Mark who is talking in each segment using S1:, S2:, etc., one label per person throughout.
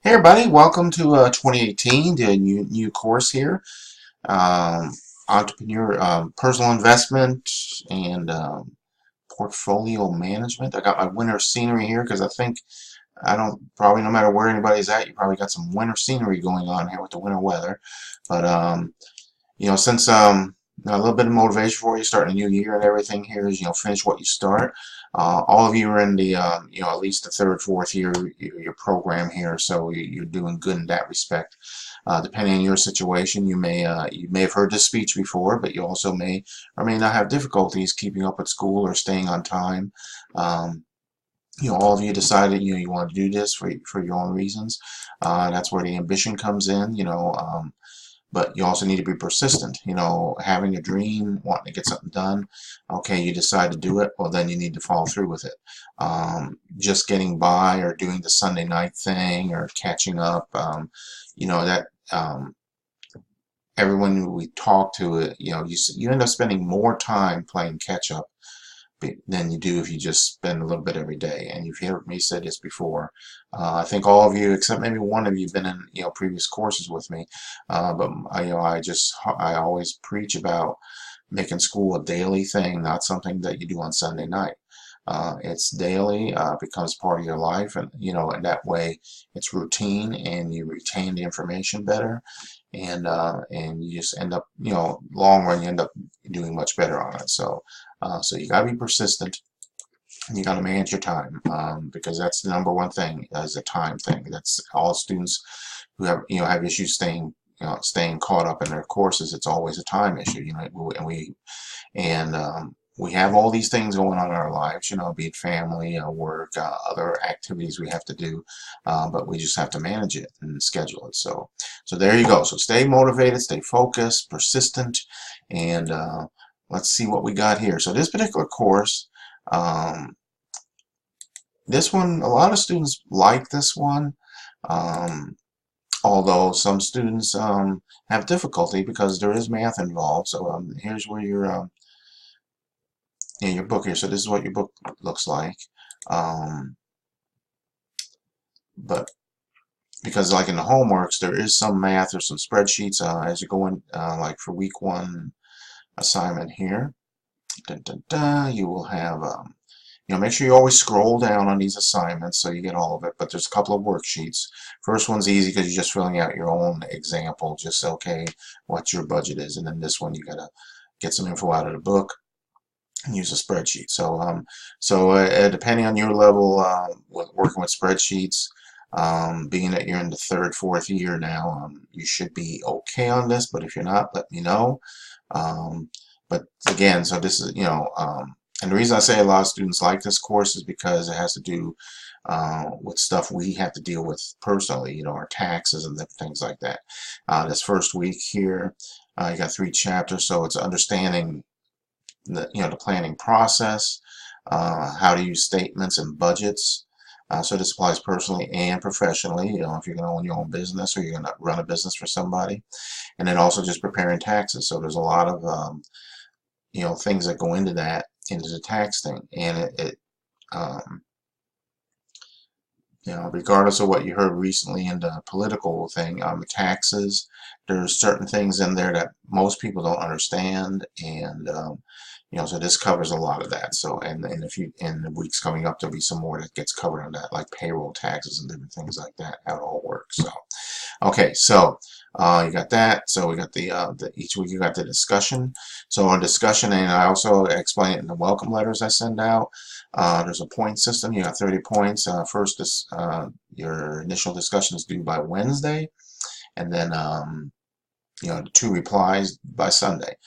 S1: Hey everybody, welcome to 2018, the new course here. Um, Entrepreneur, personal investment and portfolio management. I got my winter scenery here because I don't, probably no matter where anybody's at, you probably got some winter scenery going on here with the winter weather. But since a little bit of motivation for you starting a new year and everything here is finish what you start. All of you are in the at least the third, fourth year your program here, so you're doing good in that respect. Depending on your situation, you may have heard this speech before, but you also may or may not have difficulties keeping up with school or staying on time. Um, all of you decided you want to do this for your own reasons. That's where the ambition comes in. But you also need to be persistent. Having a dream, wanting to get something done. Okay, you decide to do it. Well, then you need to follow through with it. Just getting by or doing the Sunday night thing or catching up. That everyone we talk to, you end up spending more time playing catch up than you do if you just spend a little bit every day. And you've heard me say this before. I think all of you, except maybe one of you, have been in previous courses with me. But I always preach about making school a daily thing, not something that you do on Sunday night. It's daily, becomes part of your life, and and that way it's routine, and you retain the information better, and you just end up, long run, you end up doing much better on it. So you got to be persistent. And you got to manage your time, because that's the number one thing, is a time thing. That's all students who have issues staying caught up in their courses. It's always a time issue. We have all these things going on in our lives, be it family, work, other activities we have to do, but we just have to manage it and schedule it. So there you go. So stay motivated, stay focused, persistent, and let's see what we got here. So this particular course, this one, a lot of students like this one, although some students have difficulty because there is math involved. So here's where your book here. So this is what your book looks like. But because like in the homeworks, there is some math or some spreadsheets as you go in, like for week one assignment here. You will have, make sure you always scroll down on these assignments so you get all of it, but there's a couple of worksheets. First one's easy because you're just filling out your own example, just okay, what your budget is, and then this one you gotta get some info out of the book and use a spreadsheet. So depending on your level with working with spreadsheets, being that you're in the third, fourth year now, you should be okay on this, but if you're not, let me know. But again, so this is, and the reason I say a lot of students like this course is because it has to do with stuff we have to deal with personally, our taxes and things like that. This first week here, you got 3 chapters, so it's understanding the planning process, how to use statements and budgets. So this applies personally and professionally, if you're going to own your own business or you're going to run a business for somebody. And then also just preparing taxes. So there's a lot of things that go into the tax thing, and regardless of what you heard recently in the political thing on the taxes, there's certain things in there that most people don't understand, and so this covers a lot of that. So in the weeks coming up, there'll be some more that gets covered on that, like payroll taxes and different things like that, how it all works. So okay, so you got that. So we got each week you got the discussion. So on discussion, and I also explain it in the welcome letters I send out. There's a point system. You got 30 points. First, your initial discussion is due by Wednesday, and then 2 replies by Sunday.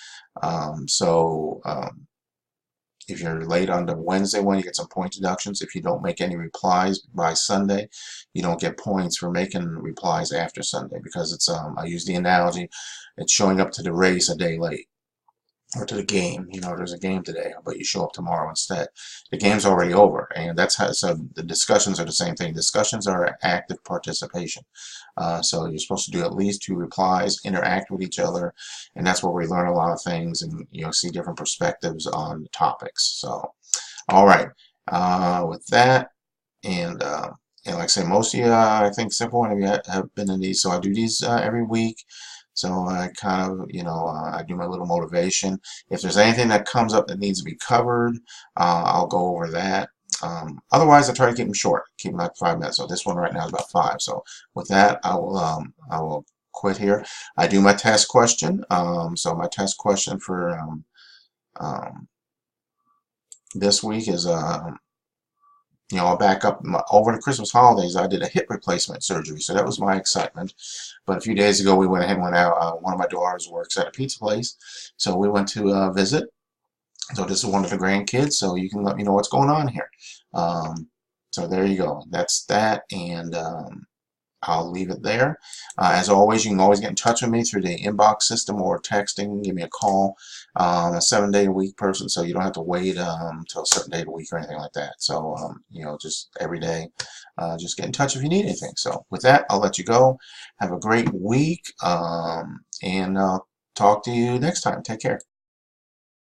S1: If you're late on the Wednesday one, you get some point deductions. If you don't make any replies by Sunday, you don't get points for making replies after Sunday, because it's I use the analogy, it's showing up to the race a day late, or to the game. There's a game today, but you show up tomorrow instead. The game's already over, and that's how. So the discussions are the same thing. Discussions are active participation. So you're supposed to do at least 2 replies, interact with each other, and that's where we learn a lot of things and see different perspectives on topics. So, all right. With that, and and like I say, most of you, I think, except for one of you, have been in these. So I do these every week. So I kind of, I do my little motivation. If there's anything that comes up that needs to be covered, I'll go over that. Otherwise, I try to keep them short, keep them like 5 minutes. So this one right now is about 5. So with that, I will quit here. I do my test question. So my test question for um, this week is I'll back up. Over the Christmas holidays, I did a hip replacement surgery, so that was my excitement. But a few days ago, we went ahead and went out. One of my daughters works at a pizza place, so we went to visit. So this is one of the grandkids, so you can let me know what's going on here. So there you go. That's that, and I'll leave it there. As always, you can always get in touch with me through the inbox system or texting. Give me a call. I'm a 7-day-a-week person, so you don't have to wait until a certain day of the week or anything like that. So, just every day, just get in touch if you need anything. So with that, I'll let you go. Have a great week, and talk to you next time. Take care.